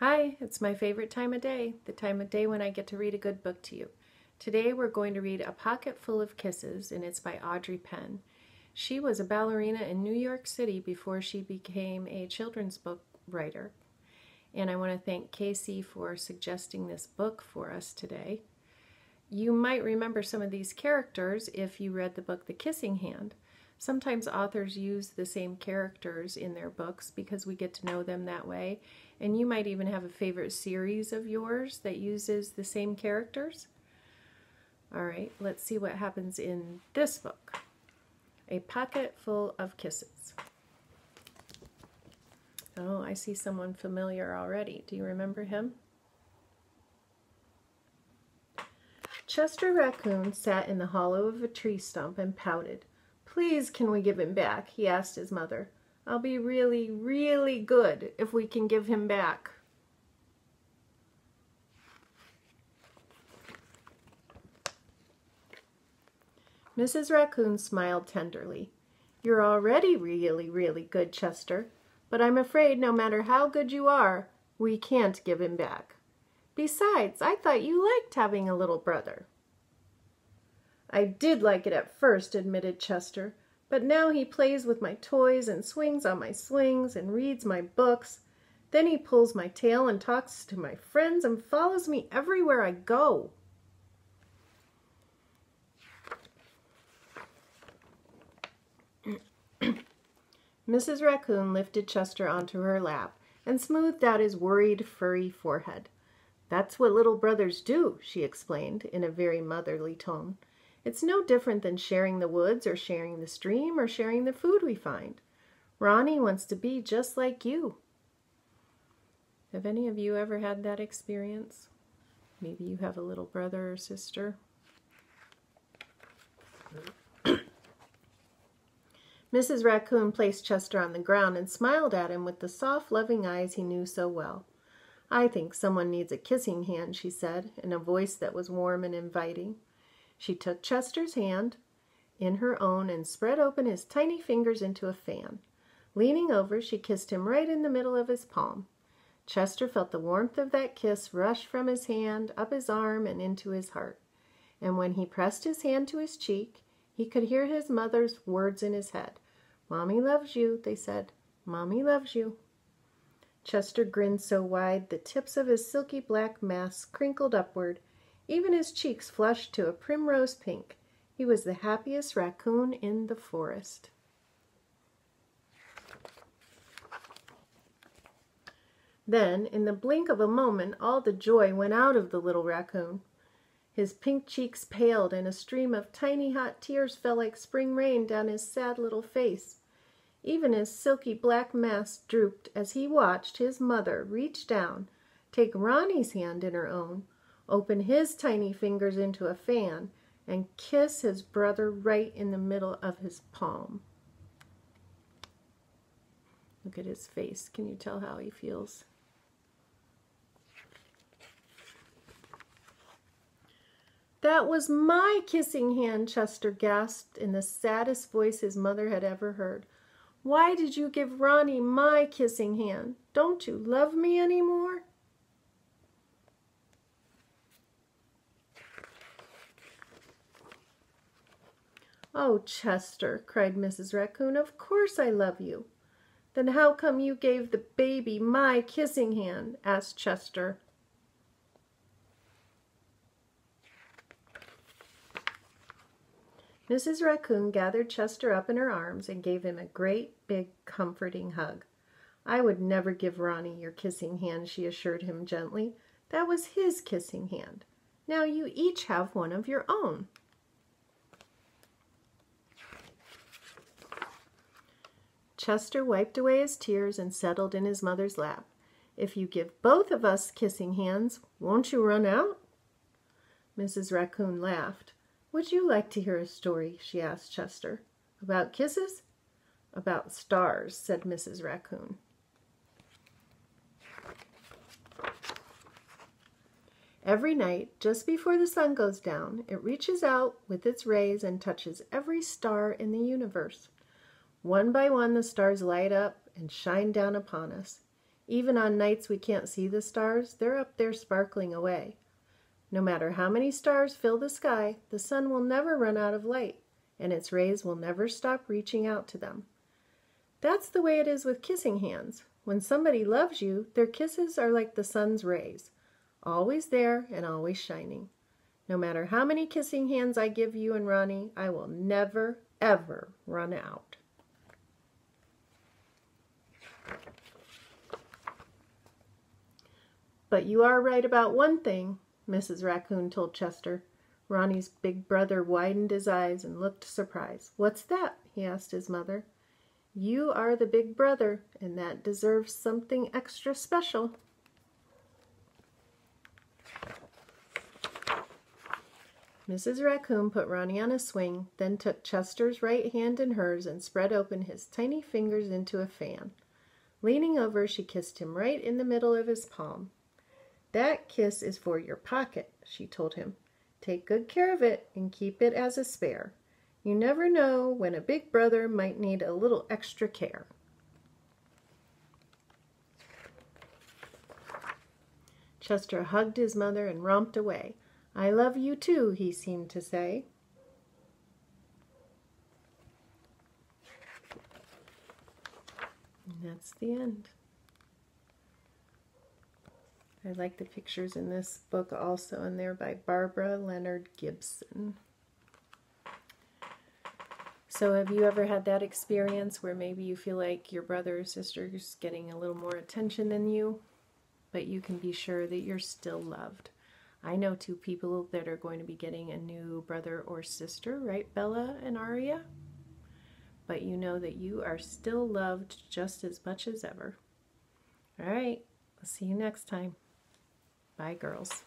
Hi, it's my favorite time of day, the time of day when I get to read a good book to you. Today we're going to read A Pocket Full of Kisses, and it's by Audrey Penn. She was a ballerina in New York City before she became a children's book writer. And I want to thank Casey for suggesting this book for us today. You might remember some of these characters if you read the book The Kissing Hand. Sometimes authors use the same characters in their books because we get to know them that way. And you might even have a favorite series of yours that uses the same characters. All right, let's see what happens in this book. A Pocket Full of Kisses. Oh, I see someone familiar already. Do you remember him? Chester Raccoon sat in the hollow of a tree stump and pouted. "Please, can we give him back?" he asked his mother. "I'll be really, really good if we can give him back." Mrs. Raccoon smiled tenderly. "You're already really, really good, Chester, but I'm afraid no matter how good you are, we can't give him back. Besides, I thought you liked having a little brother." "I did like it at first," admitted Chester, "but now he plays with my toys and swings on my swings and reads my books. Then he pulls my tail and talks to my friends and follows me everywhere I go." Mrs. Raccoon lifted Chester onto her lap and smoothed out his worried, furry forehead. "That's what little brothers do," she explained in a very motherly tone. "It's no different than sharing the woods or sharing the stream or sharing the food we find. Ronnie wants to be just like you." Have any of you ever had that experience? Maybe you have a little brother or sister. Mrs. Raccoon placed Chester on the ground and smiled at him with the soft, loving eyes he knew so well. "I think someone needs a kissing hand," she said, in a voice that was warm and inviting. She took Chester's hand in her own and spread open his tiny fingers into a fan. Leaning over, she kissed him right in the middle of his palm. Chester felt the warmth of that kiss rush from his hand, up his arm, and into his heart. And when he pressed his hand to his cheek, he could hear his mother's words in his head. "Mommy loves you," they said. "Mommy loves you." Chester grinned so wide the tips of his silky black mask crinkled upward. Even his cheeks flushed to a primrose pink. He was the happiest raccoon in the forest. Then, in the blink of a moment, all the joy went out of the little raccoon. His pink cheeks paled, and a stream of tiny hot tears fell like spring rain down his sad little face. Even his silky black mask drooped as he watched his mother reach down, take Ronnie's hand in her own, open his tiny fingers into a fan, and kiss his brother right in the middle of his palm. Look at his face. Can you tell how he feels? "That was my kissing hand," Chester gasped in the saddest voice his mother had ever heard. "Why did you give Ronnie my kissing hand? Don't you love me anymore?" "Oh, Chester," cried Mrs. Raccoon, "of course I love you." "Then how come you gave the baby my kissing hand?" asked Chester. Mrs. Raccoon gathered Chester up in her arms and gave him a great, big, comforting hug. "I would never give Ronnie your kissing hand," she assured him gently. "That was his kissing hand. Now you each have one of your own." Chester wiped away his tears and settled in his mother's lap. "If you give both of us kissing hands, won't you run out?" Mrs. Raccoon laughed. "Would you like to hear a story?" she asked Chester. "About kisses?" "About stars," said Mrs. Raccoon. Every night, just before the sun goes down, it reaches out with its rays and touches every star in the universe. One by one the stars light up and shine down upon us. Even on nights we can't see the stars, they're up there sparkling away. No matter how many stars fill the sky, the sun will never run out of light, and its rays will never stop reaching out to them. That's the way it is with kissing hands. When somebody loves you, their kisses are like the sun's rays, always there and always shining. No matter how many kissing hands I give you and Ronnie, I will never, ever run out. But you are right about one thing, Mrs. Raccoon told Chester. Ronnie's big brother widened his eyes and looked surprised. "What's that?" he asked his mother. "You are the big brother, and that deserves something extra special." Mrs. Raccoon put Ronnie on a swing, then took Chester's right hand in hers and spread open his tiny fingers into a fan. Leaning over, she kissed him right in the middle of his palm. "That kiss is for your pocket," she told him. "Take good care of it and keep it as a spare. You never know when a big brother might need a little extra care." Chester hugged his mother and romped away. "I love you too," he seemed to say. And that's the end. I like the pictures in this book also, and they're by Barbara Leonard Gibson. So have you ever had that experience where maybe you feel like your brother or sister is getting a little more attention than you, but you can be sure that you're still loved? I know two people that are going to be getting a new brother or sister, right, Bella and Aria? But you know that you are still loved just as much as ever. All right, I'll see you next time. Bye, girls.